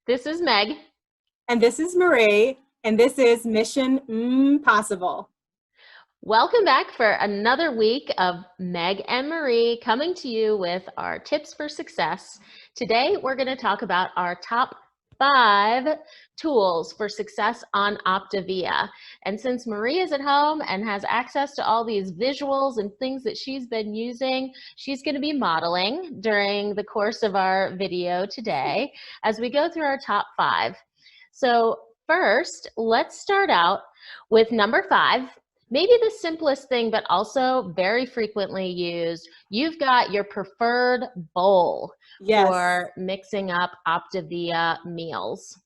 This is Meg. And this is Marie, and this is Mission Possible. Welcome back for another week of Meg and Marie coming to you with our tips for success. Today, we're going to talk about our top 5 tools for success on OPTAVIA. And since Marie is at home and has access to all these visuals and things that she's been using, she's going to be modeling during the course of our video today as we go through our top 5. So first, let's start out with number 5. Maybe the simplest thing, but also very frequently used. You've got your preferred bowl for mixing up OPTAVIA meals.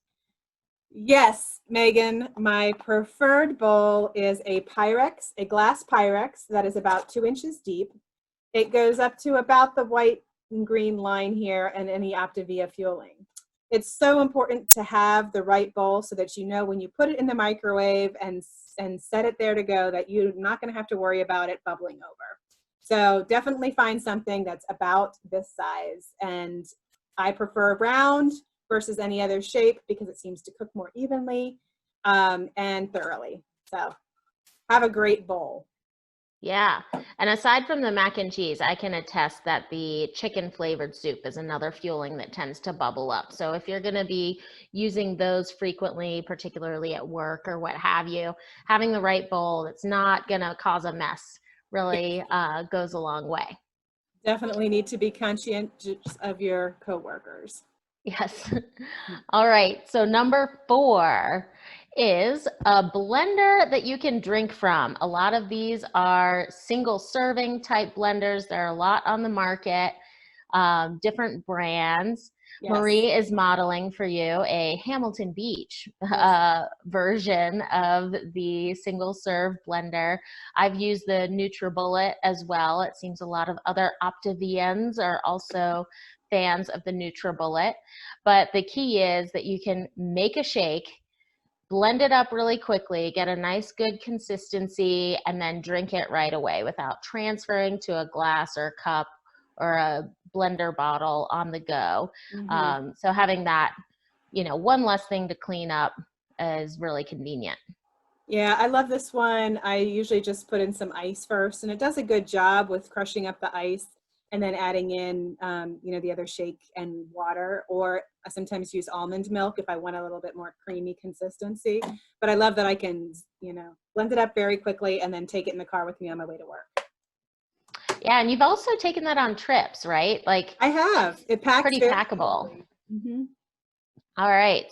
Yes, Megan, my preferred bowl is a Pyrex, a glass Pyrex that is about 2 inches deep. It goes up to about the white and green line here and any OPTAVIA fueling. It's so important to have the right bowl so that you know when you put it in the microwave and set it there to go that you're not going to have to worry about it bubbling over. So definitely find something that's about this size. And I prefer round versus any other shape because it seems to cook more evenly and thoroughly. So have a great bowl. Yeah, and aside from the mac and cheese, I can attest that the chicken flavored soup is another fueling that tends to bubble up. So if you're going to be using those frequently, particularly at work or what have you, having the right bowl that's not going to cause a mess really goes a long way. Definitely need to be conscientious of your coworkers. Yes. All right. So number 4 is a blender that you can drink from. A lot of these are single serving type blenders. There are a lot on the market, different brands. Yes. Marie is modeling for you a Hamilton Beach version of the single serve blender. I've used the NutriBullet as well. It seems a lot of other OPTAVIANs are also fans of the NutriBullet. But the key is that you can make a shake, blend it up really quickly, get a nice good consistency, and then drink it right away without transferring to a glass or a cup or a blender bottle on the go. So having that, one less thing to clean up is really convenient. Yeah, I love this one. I usually just put in some ice first, and it does a good job with crushing up the ice and then adding in, the other shake and water, or I sometimes use almond milk if I want a little bit more creamy consistency. But I love that I can, blend it up very quickly and then take it in the car with me on my way to work. Yeah, and you've also taken that on trips, right? Like I have. It packs pretty very packable. Mm-hmm. All right.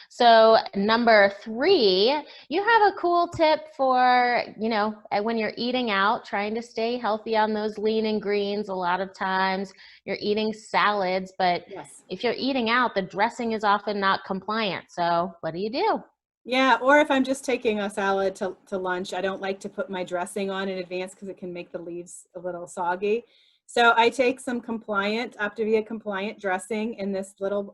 So number 3, you have a cool tip for, when you're eating out, trying to stay healthy on those lean and greens. A lot of times you're eating salads, but if you're eating out, the dressing is often not compliant. So what do you do? Yeah, or if I'm just taking a salad to lunch, I don't like to put my dressing on in advance because it can make the leaves a little soggy. So I take some OPTAVIA compliant dressing in this little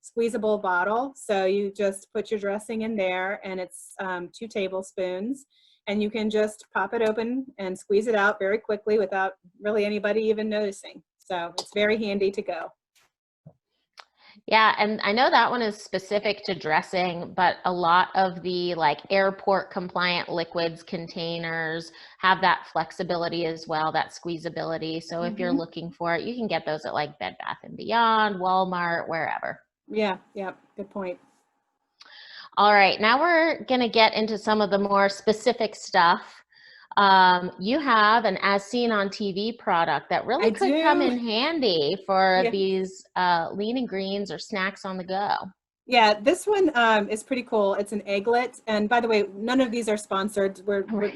squeezable bottle. So you just put your dressing in there, and it's 2 tablespoons, and you can just pop it open and squeeze it out very quickly without really anybody even noticing. So it's very handy to go. Yeah, and I know that one is specific to dressing, but a lot of the airport compliant liquids containers have that flexibility as well, that squeezability. So if you're looking for it, you can get those at Bed Bath & Beyond, Walmart, wherever. Yeah, good point. All right, now we're going to get into some of the more specific stuff. You have an As Seen on TV product that really could come in handy for these lean and greens or snacks on the go. Yeah, this one is pretty cool. It's an Egglet, and by the way, none of these are sponsored.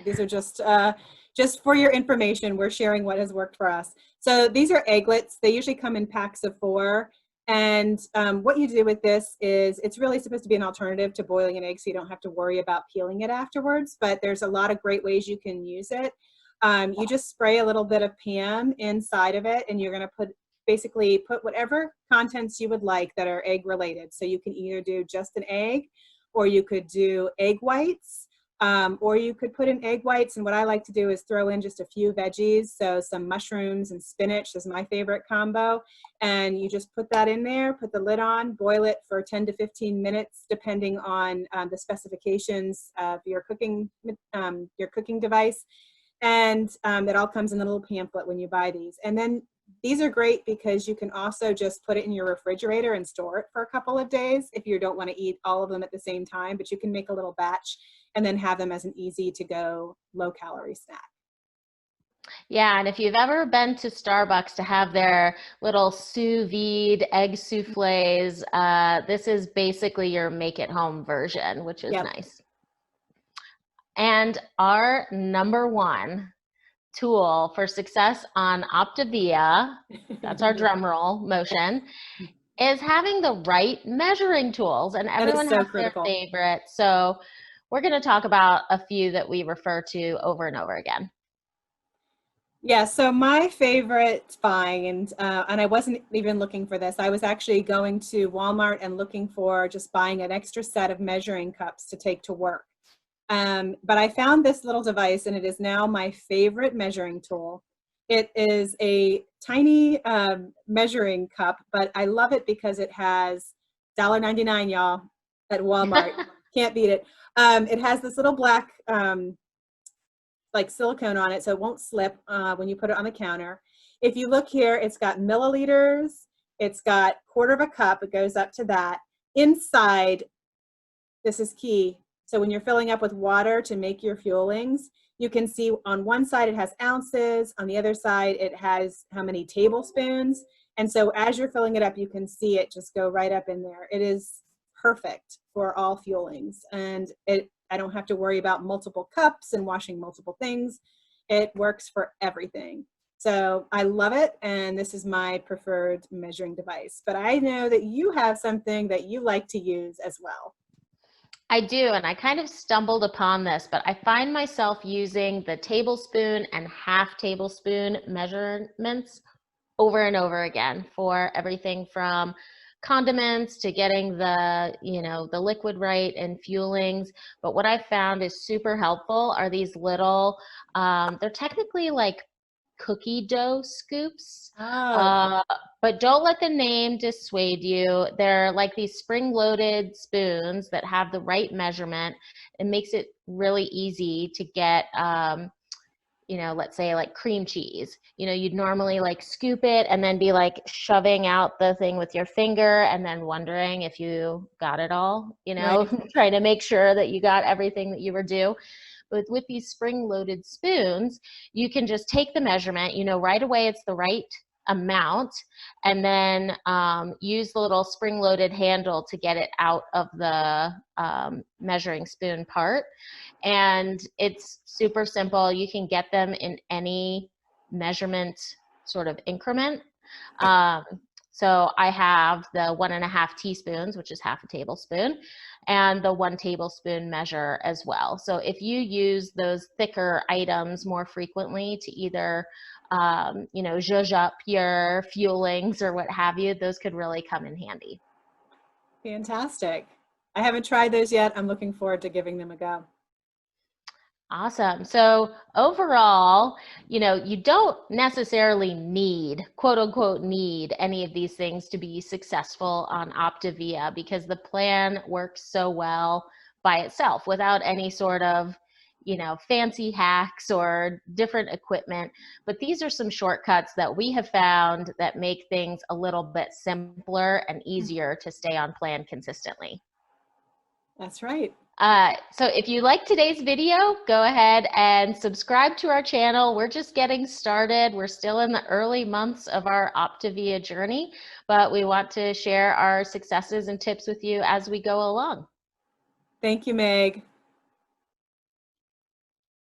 These are just for your information. We're sharing what has worked for us. So these are Egglets. They usually come in packs of 4. And what you do with this is it's really supposed to be an alternative to boiling an egg, so you don't have to worry about peeling it afterwards. But there's a lot of great ways you can use it. You just spray a little bit of Pam inside of it, and you're going to basically put whatever contents you would like that are egg related. So you can either do just an egg, or you could do egg whites, Or you could put in egg whites, and what I like to do is throw in just a few veggies, so some mushrooms and spinach is my favorite combo, and you just put that in there, put the lid on, boil it for 10 to 15 minutes depending on the specifications of your cooking device, and it all comes in a little pamphlet when you buy these. And then these are great because you can also just put it in your refrigerator and store it for a couple of days if you don't want to eat all of them at the same time, but you can make a little batch and then have them as an easy to go low calorie snack. Yeah, and if you've ever been to Starbucks to have their little sous vide egg souffles, this is basically your make it home version, which is Yep. nice. And our number one tool for success on OPTAVIA, that's our drum roll motion, is having the right measuring tools. And everyone so has critical. their favorite. So we're going to talk about a few that we refer to over and over again. Yeah, so my favorite find, and I wasn't even looking for this, I was actually going to Walmart and looking for just buying an extra set of measuring cups to take to work. But I found this little device, and it is now my favorite measuring tool. It is a tiny measuring cup, but I love it because it has $1.99, y'all, at Walmart. Can't beat it. It has this little black like silicone on it, so it won't slip when you put it on the counter. If you look here, it's got milliliters, it's got quarter of a cup, it goes up to that. Inside, this is key, so when you're filling up with water to make your fuelings, you can see on one side it has ounces, on the other side it has how many tablespoons, and so as you're filling it up, you can see it just go right up in there. It is perfect for all fuelings, and I don't have to worry about multiple cups and washing multiple things. It works for everything. So I love it, and this is my preferred measuring device. But I know that you have something that you like to use as well. I do, and I kind of stumbled upon this, but I find myself using the tablespoon and half tablespoon measurements over and over again for everything from condiments to getting the, the liquid right and fuelings. But what I found is super helpful are these little, they're technically like cookie dough scoops. Oh, But don't let the name dissuade you. They're like these spring-loaded spoons that have the right measurement. It makes it really easy to get, let's say like cream cheese. You'd normally like scoop it and then be like shoving out the thing with your finger and then wondering if you got it all, right. trying to make sure that you got everything that you were due. But with these spring-loaded spoons, you can just take the measurement, right away it's the right amount, and then use the little spring-loaded handle to get it out of the measuring spoon part. And it's super simple. You can get them in any measurement sort of increment. So I have the 1.5 teaspoons, which is half a tablespoon, and the 1 tablespoon measure as well. So if you use those thicker items more frequently to either, zhuzh up your fuelings or what have you, those could really come in handy. Fantastic. I haven't tried those yet. I'm looking forward to giving them a go. Awesome. So overall, you don't necessarily need, quote unquote, need any of these things to be successful on OPTAVIA because the plan works so well by itself without any sort of, fancy hacks or different equipment. But these are some shortcuts that we have found that make things a little bit simpler and easier to stay on plan consistently. That's right. So if you like today's video, go ahead and subscribe to our channel. We're just getting started. We're still in the early months of our OPTAVIA journey, but we want to share our successes and tips with you as we go along. Thank you, Meg.